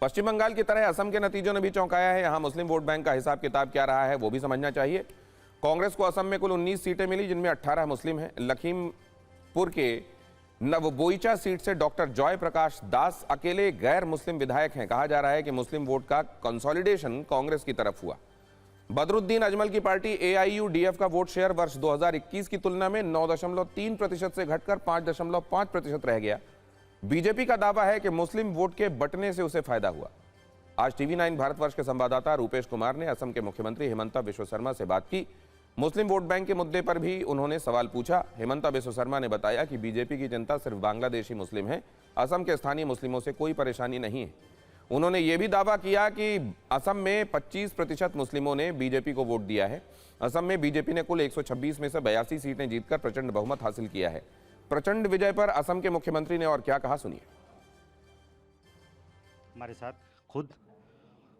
पश्चिम बंगाल की तरह असम के नतीजों ने भी चौंकाया है। यहां मुस्लिम वोट बैंक का हिसाब किताब क्या रहा है वो भी समझना चाहिए। कांग्रेस को असम में कुल 19 सीटें मिली, जिनमें 18 मुस्लिम हैं। लखीमपुर के नवबोईचा सीट से डॉक्टर जॉय प्रकाश दास अकेले गैर मुस्लिम विधायक हैं। कहा जा रहा है कि मुस्लिम वोट का कंसोलिडेशन कांग्रेस की तरफ हुआ। बदरुद्दीन अजमल की पार्टी AIUDF का वोट शेयर वर्ष 2021 की तुलना में 9.3% से घटकर 5.5% रह गया। बीजेपी का दावा है कि मुस्लिम वोट के बंटने से उसे फायदा हुआ। आज TV9 भारतवर्ष के संवाददाता रूपेश कुमार ने असम के मुख्यमंत्री हिमंता बिस्वा शर्मा से बात की। मुस्लिम वोट बैंक के मुद्दे पर भी उन्होंने सवाल पूछा। हिमंता बिस्वा शर्मा ने बताया कि बीजेपी की जनता सिर्फ बांग्लादेशी मुस्लिम है, असम के स्थानीय मुस्लिमों से कोई परेशानी नहीं है। उन्होंने ये भी दावा किया कि असम में 25% मुस्लिमों ने बीजेपी को वोट दिया है। असम में बीजेपी ने कुल 126 में से 82 सीटें जीतकर प्रचंड बहुमत हासिल किया है। प्रचंड विजय पर असम के मुख्यमंत्री ने और क्या कहा, सुनिए। हमारे साथ खुद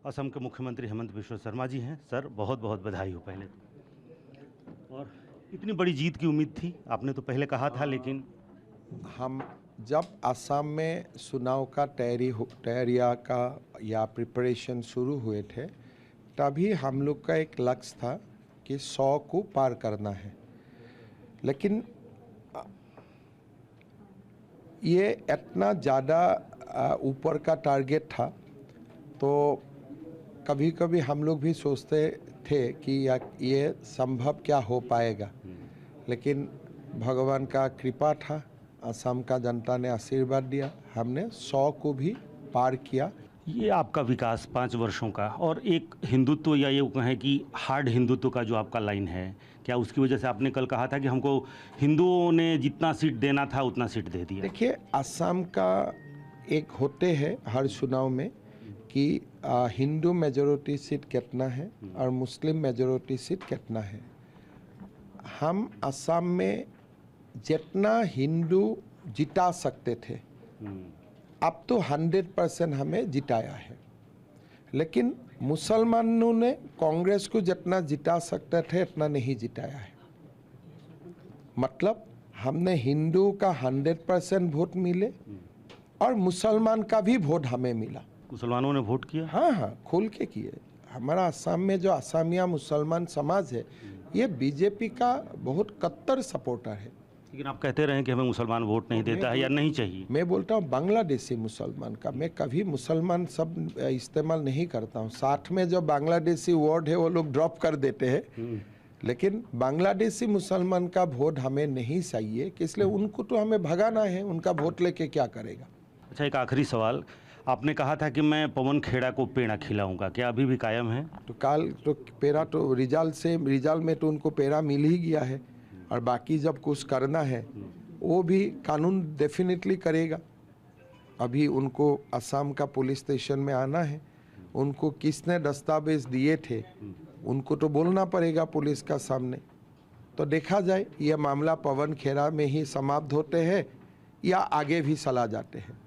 असम के मुख्यमंत्री हेमंत बिस्वा शर्मा जी हैं। सर, बहुत बहुत बधाई हो पहले तो। और इतनी बड़ी जीत की उम्मीद थी, आपने तो पहले कहा था, लेकिन हम जब असम में चुनाव का तैयारियाँ का या प्रिपरेशन शुरू हुए थे, तभी हम लोग का एक लक्ष्य था कि 100 को पार करना है। लेकिन ये इतना ज़्यादा ऊपर का टारगेट था, तो कभी कभी हम लोग भी सोचते थे कि ये संभव क्या हो पाएगा। लेकिन भगवान का कृपा था, असम का जनता ने आशीर्वाद दिया, हमने 100 को भी पार किया। ये आपका विकास 5 वर्षों का और एक हिंदुत्व, या ये कहें कि हार्ड हिंदुत्व का जो आपका लाइन है, क्या उसकी वजह से आपने कल कहा था कि हमको हिंदुओं ने जितना सीट देना था उतना सीट दे दिया? देखिए, असम का एक होते हैं हर चुनाव में कि हिंदू मेजॉरिटी सीट कितना है और मुस्लिम मेजॉरिटी सीट कितना है। हम असम में जितना हिंदू जिता सकते थे, अब तो 100% हमें जिताया है। लेकिन मुसलमानों ने कांग्रेस को जितना जिता सकते थे इतना नहीं जिताया है। मतलब हमने हिंदू का 100% वोट मिले और मुसलमान का भी वोट हमें मिला। मुसलमानों ने वोट किया? हाँ, खोल के किए। हमारा असम में जो असमिया मुसलमान समाज है, ये बीजेपी का बहुत कट्टर सपोर्टर है। लेकिन आप कहते रहे कि हमें मुसलमान वोट नहीं देता है या नहीं चाहिए। मैं बोलता हूँ बांग्लादेशी मुसलमान का, मैं कभी मुसलमान शब्द इस्तेमाल नहीं करता हूँ। साथ में जो बांग्लादेशी वर्ड है वो लोग ड्रॉप कर देते हैं। लेकिन बांग्लादेशी मुसलमान का वोट हमें नहीं चाहिए, कि इसलिए उनको तो हमें भगाना है, उनका वोट लेके क्या करेगा। अच्छा, एक आखिरी सवाल, आपने कहा था कि मैं पवन खेड़ा को पेड़ा खिलाऊंगा, क्या अभी भी कायम है? तो काल तो पेड़ा तो रिजल्ट में तो उनको पेड़ा मिल ही गया है, और बाकी जब कुछ करना है वो भी कानून डेफिनेटली करेगा। अभी उनको असम का पुलिस स्टेशन में आना है, उनको किसने दस्तावेज दिए थे उनको तो बोलना पड़ेगा पुलिस का सामने। तो देखा जाए ये मामला पवन खेड़ा में ही समाप्त होते हैं या आगे भी चला जाते हैं।